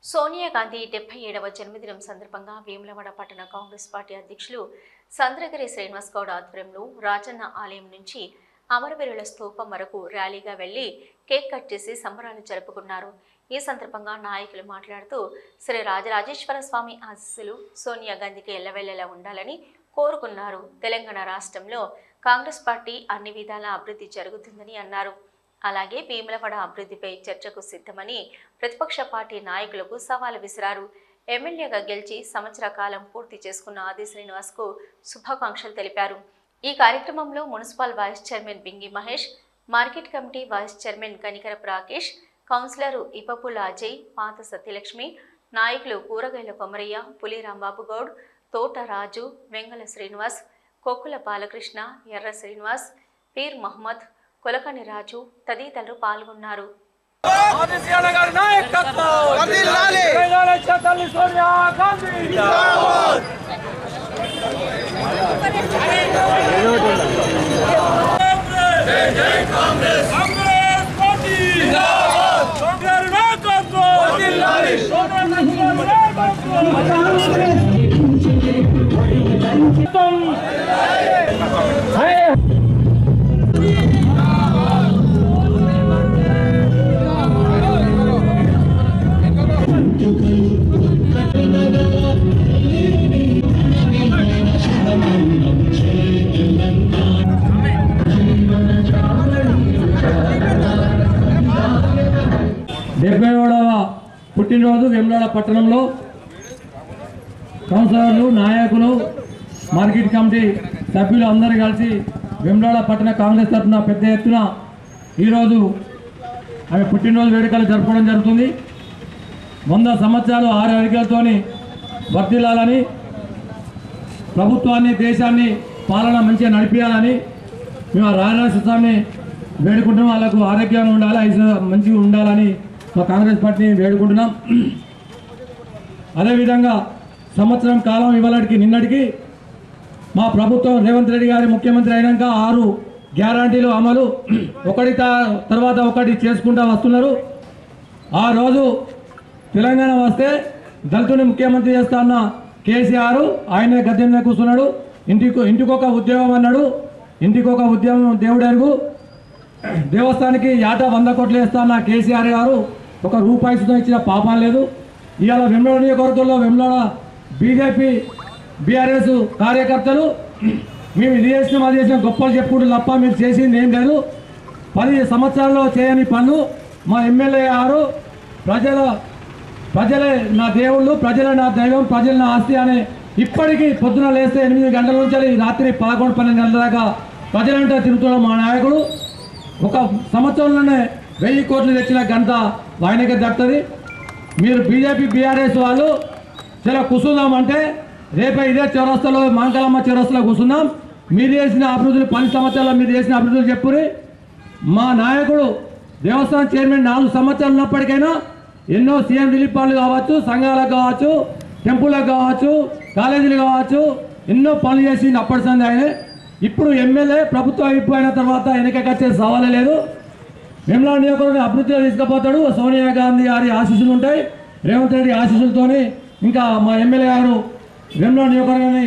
సోనియా గాంధీ 77వ జన్మదినం సందర్భంగా వేములవాడ పట్టణ కాంగ్రెస్ పార్టీ అధ్యక్షులు సంద్రగిరి శ్రీనివాస్ గౌడ్ ఆధ్వర్యంలో రాజన్న ఆలయం నుంచి అమరవీరుల స్తూపం వరకు ర్యాలీగా వెళ్లి కేక్ కట్ చేసి సంబరాలు జరుపుకున్నారు. ఈ సందర్భంగా నాయకులు మాట్లాడుతూ శ్రీ రాజరాజేశ్వర స్వామి ఆశీస్సులు సోనియా గాంధీకి ఎల్లవెల్లలా ఉండాలని కోరుకున్నారు. తెలంగాణ రాష్ట్రంలో కాంగ్రెస్ పార్టీ అన్ని విధాల అభివృద్ధి జరుగుతుందని అన్నారు. అలాగే వేములవాడ అభివృద్ధిపై చర్చకు సిద్ధమని ప్రతిపక్ష పార్టీ నాయకులకు సవాల్ విసిరారు. ఎమ్మెల్యేగా గెలిచి సంవత్సర కాలం పూర్తి చేసుకున్న ఆది శ్రీనివాస్కు శుభాకాంక్షలు తెలిపారు. ఈ కార్యక్రమంలో municipal vice chairman Bingi Mahesh, market committee vice chairman Kanikarapu Rakesh, councillor Ipapula Ajay, Patha Satyalakshmi, నాయకులు కూరగాయల కొమరయ్య, పులి రాంబాబు గౌడ్, తోట రాజు, వెంగళ శ్రీనివాస్, కొక్కుల బాలకృష్ణ, ఎర్ర శ్రీనివాస్, పీర్ మహమ్మద్, కొలకని రాజు తదితరులు పాల్గొన్నారు. పుట్టినరోజు వేములవాడ పట్టణంలో కౌన్సిలర్లు, నాయకులు, మార్కెట్ కమిటీ సభ్యులు అందరూ కలిసి వేములవాడ పట్టణ కాంగ్రెస్ తరఫున పెద్ద ఎత్తున ఈరోజు ఆమె పుట్టినరోజు వేడుకలు జరుపుకోవడం జరుగుతుంది. 100 సంవత్సరాలు 6 అడుగులతోని వర్ధిల్లాలని, ప్రభుత్వాన్ని, దేశాన్ని పాలన మంచిగా నడిపించాలని మేము రాజరాజేశ్వర స్వామిని వేడుకుంటున్నాం. వాళ్ళకు ఆరోగ్యంగా ఉండాలి, మంచిగా ఉండాలని మా కాంగ్రెస్ పార్టీని వేడుకుంటున్నాం. అదేవిధంగా సంవత్సరం కాలం ఇవాళకి నిన్నటికి మా ప్రభుత్వం రేవంత్ రెడ్డి గారి ముఖ్యమంత్రి అయినాక 6 గ్యారంటీలు అమలు ఒకటి తర్వాత ఒకటి చేసుకుంటూ వస్తున్నారు. ఆ రోజు తెలంగాణ వస్తే దళితుని ముఖ్యమంత్రి చేస్తా అన్న కేసీఆర్ ఆయనే గద్దె కూర్చున్నాడు. ఇంటికొక ఉద్యోగం అన్నాడు. ఇంటికొక ఉద్యోగం దేవుడు అరుగు. దేవస్థానానికి ఏటా 100 కోట్లు వేస్తా అన్న కేసీఆర్ గారు ఒక రూపాయి సుతం ఇచ్చిన పాపం లేదు. ఇవాళ వేములవాడ నియోజకవర్గంలో వేములవాడ బీజేపీ బీఆర్ఎస్ కార్యకర్తలు మేము ఇది చేసినాం అది చేసినాం గొప్పలు చెప్పుకుంటూ తప్ప మీరు చేసింది ఏం లేదు. 10 సంవత్సరాల్లో చేయని పనులు మా ఎమ్మెల్యే గారు ప్రజలే నా దేవుళ్ళు, ప్రజలే నా దైవం, ప్రజలు నా ఆస్తి అని ఇప్పటికీ పొద్దున లేస్తే 8 గంటల నుంచి రాత్రి 11-12 గంటల దాకా ప్రజలంటే తిరుగుతున్న మా నాయకుడు ఒక సంవత్సరంలోనే 1000 కోట్లు తెచ్చిన ఘనత ఆయనకే దక్కుతుంది. మీరు బీజేపీ బీఆర్ఎస్ వాళ్ళు చాలా కూర్చుందామంటే రేపే ఇదే చౌరస్తాలో మాంకలమ్మ చౌరస్తాలో కూర్చుందాం. మీరు చేసిన అభివృద్ధులు 10 సంవత్సరాల్లో మీరు చేసిన అభివృద్ధులు చెప్పురి. మా నాయకుడు దేవస్థానం చైర్మన్ 4 సంవత్సరాలు ఉన్నప్పటికైనా ఎన్నో సీఎం రిలీఫ్ ఫండ్లు కావచ్చు, సంఘాలకు కావచ్చు, టెంపుల్లకు కావచ్చు, కాలేజీలు కావచ్చు, ఎన్నో పనులు చేసి అప్పటి సంది ఆయన. ఇప్పుడు ఎమ్మెల్యే ప్రభుత్వం అయిపోయిన తర్వాత వెనకకొచ్చే సవాలే లేదు. వేములవాడ నియోజకవర్గం అభివృద్ధిలో తీసుకుపోతాడు. సోనియా గాంధీ గారి ఆశీస్సులు ఉంటాయి, రేవంత్ రెడ్డి ఆశీస్సులతోని ఇంకా మా ఎమ్మెల్యే గారు వేములవాడ నియోజకవర్గాన్ని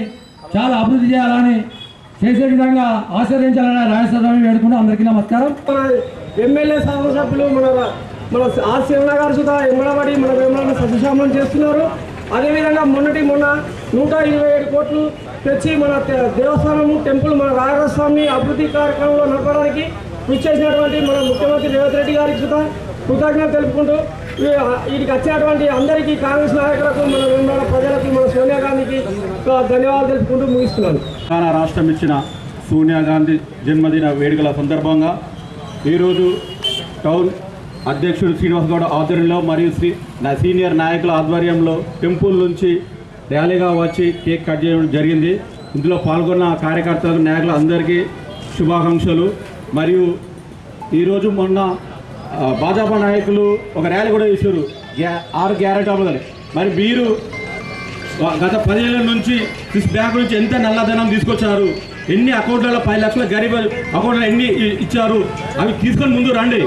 చాలా అభివృద్ధి చేయాలని, చేసే విధంగా ఆశీర్వదించాలని రాజేశ్వర స్వామి వేడుకుంటూ అందరికీ నమస్కారం. ఎమ్మెల్యే సభ్యులు మన ఆర్ శివన్న గారు సుధా ఎంబడబడి మన వేములవాడ సత్యశామలం చేస్తున్నారు. అదేవిధంగా మొన్న 127 కోట్లు తెచ్చి మన దేవస్థానము, టెంపుల్, మన రాజరాజస్వామి అభివృద్ధి కార్యక్రమంలో నడపడానికి కృషి చేసినటువంటి మన ముఖ్యమంత్రి రేవంత్ రెడ్డి గారికి సుధా కృతజ్ఞత తెలుపుకుంటూ వీటికి వచ్చేటువంటి అందరికీ కాంగ్రెస్ నాయకులకు, మన వేములవాడ ప్రజలకు, మన సోనియా గాంధీకి ధన్యవాదాలు తెలుపుకుంటూ ముగిస్తున్నాను. తెలంగాణ రాష్ట్రం ఇచ్చిన సోనియా గాంధీ జన్మదిన వేడుకల సందర్భంగా ఈరోజు టౌన్ అధ్యక్షుడు శ్రీనివాస్ గౌడ్ ఆధ్వర్యంలో మరియు సీనియర్ నాయకుల ఆధ్వర్యంలో టెంపుల్ నుంచి ర్యాలీగా వచ్చి కేక్ కట్ చేయడం జరిగింది. ఇందులో పాల్గొన్న కార్యకర్తలకు, నాయకులు అందరికీ శుభాకాంక్షలు. మరియు ఈరోజు మొన్న భాజపా నాయకులు ఒక ర్యాలీ కూడా చేశారు 6 గ్యారెంటీ అమలు. మరి మీరు గత 10 ఏళ్ళ నుంచి స్విస్ బ్యాంక్ నుంచి ఎంత నల్లధనం తీసుకొచ్చారు, ఎన్ని అకౌంట్లలో 10 లక్షల గరీబ్ అకౌంట్లో ఎన్ని ఇచ్చారు, అవి తీసుకొని ముందు రండి,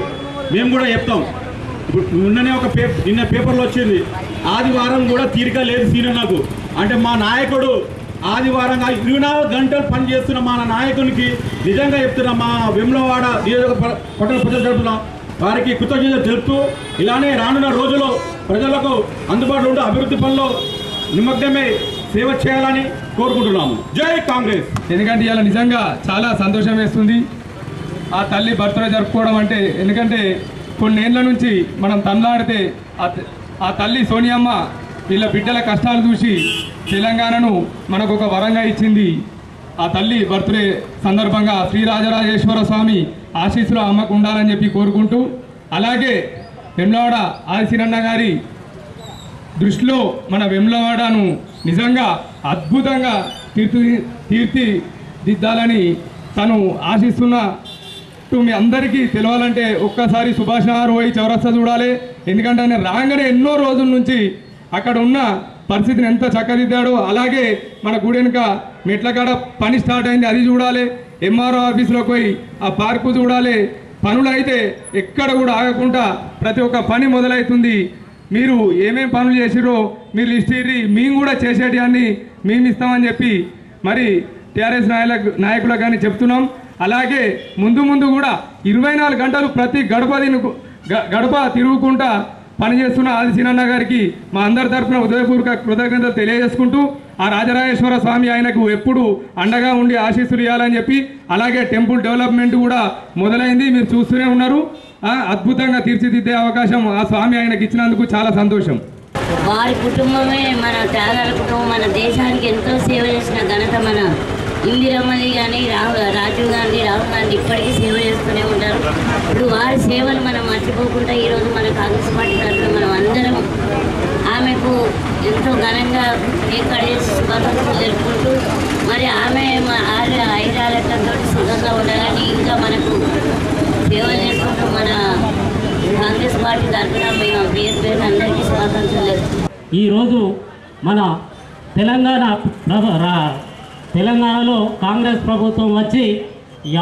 మేము కూడా చెప్తాం. ఇప్పుడు నిన్ననే నిన్న పేపర్లో వచ్చింది, ఆదివారం కూడా తీరిక లేదు సీనన్నకు. అంటే మా నాయకుడు ఆదివారంగా 24 గంటలు పనిచేస్తున్న మన నాయకునికి నిజంగా చెప్తున్నా, మా వేములవాడ పట్టణ ప్రజలు జరుపుతున్నాం వారికి కృతజ్ఞతలు తెలుపుతూ, ఇలానే రానున్న రోజుల్లో ప్రజలకు అందుబాటులో ఉండే అభివృద్ధి పనుల్లో నిమగ్నమే సేవ చేయాలని కోరుకుంటున్నాము. జై కాంగ్రెస్. ఎందుకంటే ఇలా నిజంగా చాలా సంతోషం వేస్తుంది ఆ తల్లి బర్త్డే జరుపుకోవడం అంటే. ఎందుకంటే కొన్నేళ్ల నుంచి మనం తన్లాడితే ఆ తల్లి సోనియమ్మ వీళ్ళ బిడ్డల కష్టాలు చూసి తెలంగాణను మనకు ఒక వరంగా ఇచ్చింది. ఆ తల్లి బర్త్డే సందర్భంగా శ్రీరాజరాజేశ్వర స్వామి ఆశీస్సులు అమ్మకు ఉండాలని చెప్పి కోరుకుంటూ, అలాగే వేములవాడ ఆదిశీనన్న గారి దృష్టిలో మన వేములవాడను నిజంగా అద్భుతంగా తీర్చిదిద్దాలని తను ఆశిస్తున్నట్టు మీ అందరికీ తెలవాలంటే ఒక్కసారి సుభాష్ నగర్ పోయి చౌరస్తా చూడాలి. ఎందుకంటే ఆయన రాగానే ఎన్నో రోజుల నుంచి అక్కడ ఉన్న పరిస్థితిని ఎంత చక్కదిద్దాడో, అలాగే మన గుడి వెనుక మెట్లకాడ పని స్టార్ట్ అయింది అది చూడాలి. ఎంఆర్ఓ ఆఫీస్లోకి పోయి ఆ పార్కు చూడాలి. పనులు అయితే ఎక్కడ కూడా ఆగకుండా ప్రతి ఒక్క పని మొదలవుతుంది. మీరు ఏమేం పనులు చేసిరో మీరు లిస్ట్ ఇర్రి, మేము కూడా చేసేటివన్నీ మేము ఇస్తామని చెప్పి మరి టీఆర్ఎస్ నాయకులకు కానీ చెప్తున్నాం. అలాగే ముందు కూడా 24 గంటలు ప్రతి గడప తిరుగుకుంటా పనిచేస్తున్న ఆదిశీనన్న గారికి మా అందరి తరఫున హృదయపూర్వక కృతజ్ఞతలు తెలియజేసుకుంటూ, ఆ రాజరాజేశ్వర స్వామి ఆయనకు ఎప్పుడు అండగా ఉండి ఆశీస్సులు ఇవ్వాలని చెప్పి, అలాగే టెంపుల్ డెవలప్మెంట్ కూడా మొదలైంది, మీరు చూస్తూనే ఉన్నారు. అద్భుతంగా తీర్చిదిద్దే అవకాశం ఆ స్వామి ఆయనకి ఇచ్చినందుకు చాలా సంతోషం. వారి కుటుంబమే మన త్యాగాల కుటుంబం, మన దేశానికి ఎంతో సేవ చేసిన ఘనత మన ఇందిరమ్మది కానీ రాజీవ్ గాంధీ, రాహుల్ గాంధీ ఇప్పటికీ సేవ చేస్తూనే ఉంటారు. ఇప్పుడు వారి సేవలు మనం మర్చిపోకుండా ఈరోజు మన కాంగ్రెస్ పార్టీ తరఫున మనం అందరం ఆమెకు ఎంతో ఘనంగా ఏర్పాటు శుభాకాంక్షలు జరుపుకుంటూ, మరి ఆమె ఐరాలతో సుఖంగా ఉండాలని ఇంకా మనకు సేవలు చేసుకుంటూ మన కాంగ్రెస్ పార్టీ తరఫున మేము పేరు అందరికీ శుభాకాంక్షలు జరుపుకుంటాం. ఈరోజు మన తెలంగాణలో కాంగ్రెస్ ప్రభుత్వం వచ్చి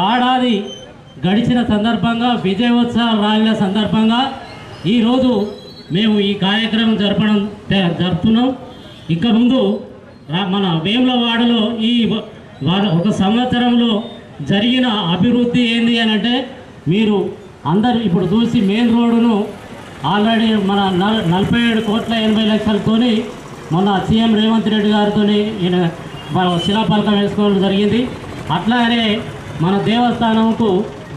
ఏడాది గడిచిన సందర్భంగా, విజయోత్సవాలు రాలిన సందర్భంగా ఈరోజు మేము ఈ కార్యక్రమం జరుపుతున్నాం. ఇక ముందు మన వేములవాడలో ఈ ఒక సంవత్సరంలో జరిగిన అభివృద్ధి ఏంది అని అంటే, మీరు అందరు ఇప్పుడు చూసి మెయిన్ రోడ్డును ఆల్రెడీ మన 47,80,00,000తో మొన్న సీఎం రేవంత్ రెడ్డి గారితో ఈయన శిలాఫలకం వేసుకోవడం జరిగింది. అట్లానే మన దేవస్థానంకు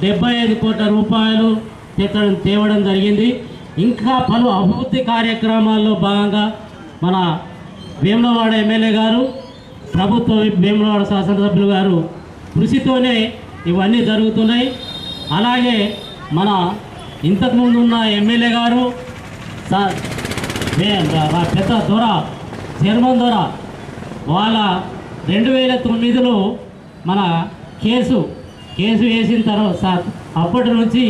75 కోట్ల రూపాయలు తేవడం జరిగింది. ఇంకా పలు అభివృద్ధి కార్యక్రమాల్లో భాగంగా మన వేములవాడ ఎమ్మెల్యే గారు, ప్రభుత్వ వేములవాడ శాసనసభ్యులు గారు కృషితోనే ఇవన్నీ జరుగుతున్నాయి. అలాగే మన ఇంతకుముందు ఉన్న ఎమ్మెల్యే గారు పెద్ద దొర జర్మన్ దొర వాళ్ళ 2009లో మన కేసు వేసిన తర్వాత అప్పటి నుంచి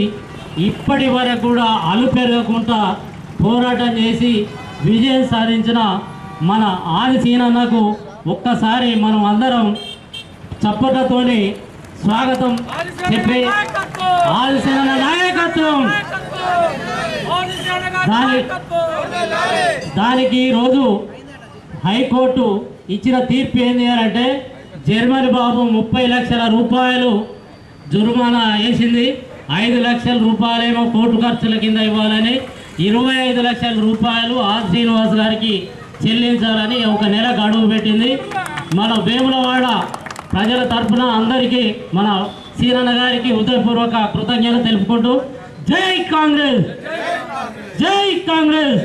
ఇప్పటి వరకు కూడా అలుపెరగకుండా పోరాటం చేసి విజయం సాధించిన మన ఆదిశీనన్నకు ఒక్కసారి మనం అందరం చప్పట్లతోని స్వాగతం చెప్పి, ఆదిశీనన్న నాయకత్వం, దానికి ఈరోజు హైకోర్టు ఇచ్చిన తీర్పు ఏంటి అని అంటే, జర్మనీ బాబు 30 లక్షల రూపాయలు జుర్మానా వేసింది. 5 లక్షల రూపాయలేమో కోర్టు ఖర్చుల కింద ఇవ్వాలని, 25 లక్షల రూపాయలు ఆర్ శ్రీనివాస్ గారికి చెల్లించాలని ఒక నెల గడువు పెట్టింది. మన వేములవాడ ప్రజల తరఫున అందరికీ మన సీనన్న గారికి హృదయపూర్వక కృతజ్ఞతలు తెలుపుకుంటూ, జై కాంగ్రెస్, జై కాంగ్రెస్.